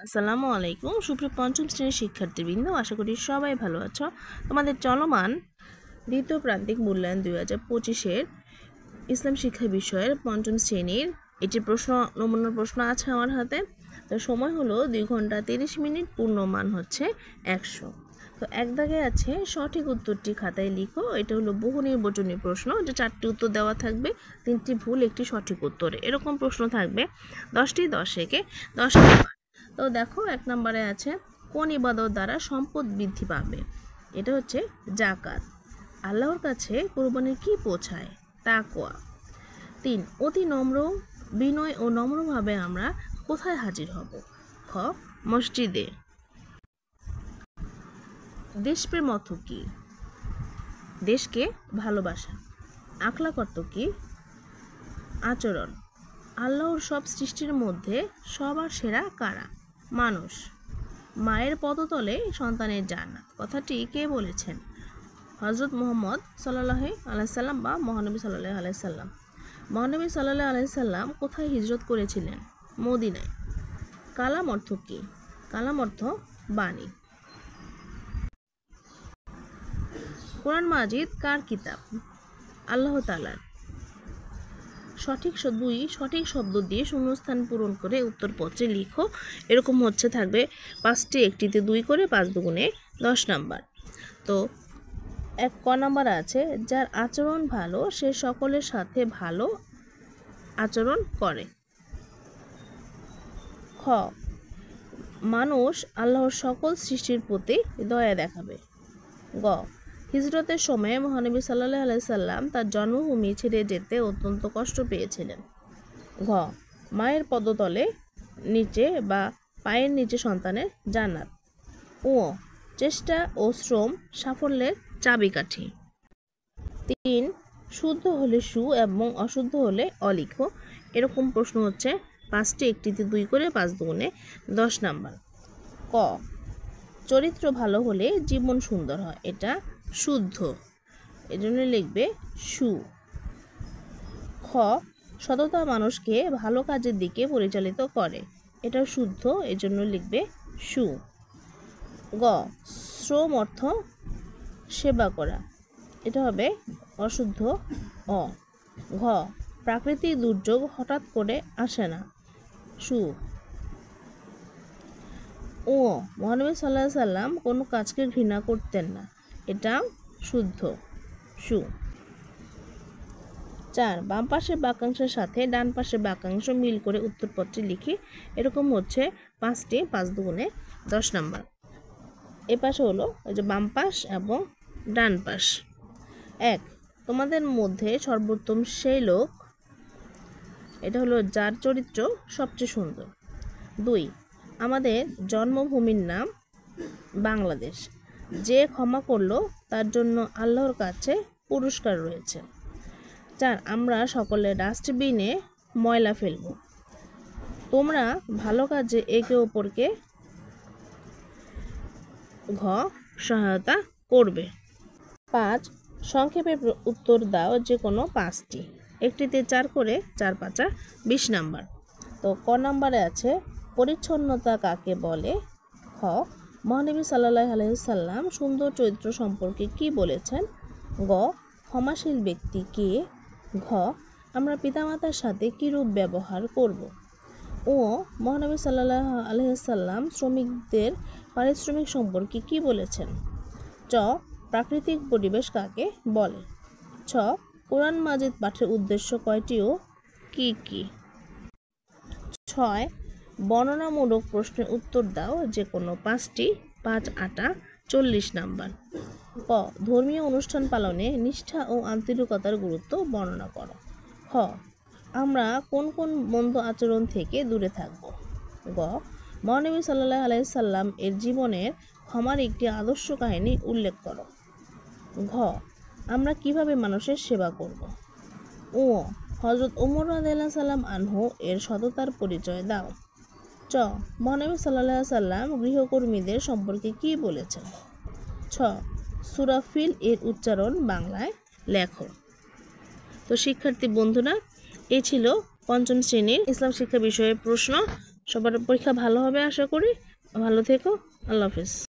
আসসালামু আলাইকুম সুপ্রিয় পঞ্চম শ্রেণীর শিক্ষার্থীবৃন্দ, আশা করি সবাই ভালো আছো। তোমাদের চলমান দ্বিতীয় প্রান্তিক মূল্যায়ন 2025-এর ইসলাম শিক্ষা বিষয়ের পঞ্চম শ্রেণীর এটি নমুনার প্রশ্ন আছে আমার হাতে। তো সময় হলো 2 ঘন্টা 30 মিনিট, পূর্ণমান হচ্ছে 100। তো এক দাগে আছে সঠিক উত্তরটি খাতায় লিখো। এটা হলো বহু নির্বাচনী প্রশ্ন, যে 4টি উত্তর দেওয়া থাকবে, 3টি ভুল, 1টি সঠিক উত্তরে এরকম প্রশ্ন থাকবে। 10টি 10 একে 10 নাম্বার। তো দেখো 1 নম্বরে আছে কোন ইবাদত দ্বারা সম্পদ বৃদ্ধি পাবে। এটা হচ্ছে যাকাত। আল্লাহর কাছে কুরবানির কি পৌঁছায়? তাকওয়া। 3 অতি নম্র, বিনয় ও নম্রভাবে আমরা কোথায় হাজির হব? খ মসজিদে। দেশপ্রেম অর্থ কি? দেশকে ভালোবাসা। আখলাক অর্থ কি? আচরণ। আল্লাহর সব সৃষ্টির মধ্যে সবার সেরা কারা? মানুষ। মায়ের পদতলে সন্তানের জান্নাত, কথাটি কে বলেছেন? হযরত মুহাম্মদ সাল্লাল্লাহু আলাইহি সাল্লাম বা মহানবী সাল্লাল্লাহু আলাইহি সাল্লাম। মহানবী সাল্লাল্লাহু আলাইহি সাল্লাম কোথায় হিজরত করেছিলেন? মদিনায়। কালাম অর্থ কি? কালাম অর্থ বাণী। কোরআন মাজিদ কার কিতাব? আল্লাহ তাআলার। সঠিক শব্দ দিয়ে শূন্যস্থান পূরণ করে উত্তরপত্রে লিখো। এরকম থাকবে 5টি, 1টিতে 2 করে, 5 দুগুণে 10 নাম্বার। তো ক নাম্বার আছে যার আচরণ ভালো সে সকলের সাথে ভালো আচরণ করে। খ মানুষ আল্লাহর সকল সৃষ্টির প্রতি দয়া দেখাবে। গ হিজরতের সময় মহানবী সাল্লাল্লাহু আলাইহি সাল্লাম তার জন্মভূমি ছেড়ে যেতে অত্যন্ত কষ্ট পেয়েছিলেন। ঘ মায়ের পদতলে নিচে বা পায়ের নিচে সন্তানের জান্নাত। ও চেষ্টা ও শ্রম সাফল্যের চাবিকাঠি। 3 শুদ্ধ হলে সু এবং অশুদ্ধ হলে অলিখ। এরকম প্রশ্ন 5টি, 1টিতে 2 করে, 5 দুগুণে 10 নাম্বার। ক চরিত্র ভালো হলে জীবন সুন্দর হয়, এটা শুদ্ধ, এজন্য লিখবে সু। খ সততা মানুষকে ভালো কাজের দিকে পরিচালিত করে, এটা শুদ্ধ, এজন্য লিখবে সু। গ শ্রম অর্থ সেবা করা, এটা হবে অশুদ্ধ, অ। ঘ প্রাকৃতিক দুর্যোগ হঠাৎ করে আসে না, সু। ও মহানবী সাল্লাল্লাহু আলাইহি সাল্লাম কোনো কাজকে ঘৃণা করতেন না, এটা শুদ্ধ, সু। 4 বাম পাশের বাক্যাংশের সাথে ডান পাশের বাক্যাংশ মিল করে উত্তরপত্রে লিখি। এরকম 5টি, 5 দুগুণে 10 নাম্বার। এ পাশে হলো এই যে বাম পাশ এবং ডান পাশ। 1 তোমাদের মধ্যে সর্বোত্তম সেই লোক, এটা হলো যার চরিত্র সবচেয়ে সুন্দর। 2 আমাদের জন্মভূমির নাম বাংলাদেশ, যে ক্ষমা করলো তার জন্য আল্লাহর কাছে পুরস্কার রয়েছে। 4 আমরা সকলে ডাস্টবিনে ময়লা ফেলব। তোমরা ভালো কাজে একে অপরকে সহায়তা করবে। 5 সংক্ষেপে উত্তর দাও যে কোনো 5টি, 1টিতে 4 করে, 4 5 20 নাম্বার। তো ক নাম্বারে আছে পরিচ্ছন্নতা কাকে বলে? খ মহানবী সাল্লাল্লাহু আলাইহি সাল্লাম সুন্দর চরিত্র সম্পর্কে কি বলেছেন? গ ক্ষমাশীল ব্যক্তি কে? ঘ আমরা পিতামাতার সাথে কিরূপ ব্যবহার করব? ও মহানবী সাল্লাল্লাহু আলাইহি সাল্লাম শ্রমিকদের পারিশ্রমিক সম্পর্কে কি বলেছেন? চ প্রাকৃতিক পরিবেশ কাকে বলে? ছ কোরআন মাজিদ পাঠের উদ্দেশ্য কয়টি ও কি কি? 6 বর্ণনামূলক প্রশ্নের উত্তর দাও যে কোনো 5টি, 5 8 40 নাম্বার। ক ধর্মীয় অনুষ্ঠান পালনে নিষ্ঠা ও আন্তরিকতার গুরুত্ব বর্ণনা করো। খ আমরা কোন কোন মন্দ আচরণ থেকে দূরে থাকব? গ মহানবী সাল্লাল্লাহু আলাইহি সাল্লাম এর জীবনের ক্ষমার একটি আদর্শ কাহিনী উল্লেখ করো। ঘ আমরা কিভাবে মানুষের সেবা করব? ও হযরত ওমর রাদিয়াল্লাহু সাল্লাম আনহু এর সততার পরিচয় দাও। চ মহানবী সাল্লাল্লাহু আলাইহি সাল্লাম গৃহকর্মীদের সম্পর্কে কি বলেছেন? ছ সূরা ফিল এর উচ্চারণ বাংলায় লেখো। তো শিক্ষার্থী বন্ধুরা, এই ছিল পঞ্চম শ্রেণীর ইসলাম শিক্ষা বিষয়ের প্রশ্ন। সবার পরীক্ষা ভালো হবে আশা করি। ভালো থেকো। আল্লাহ হাফেজ।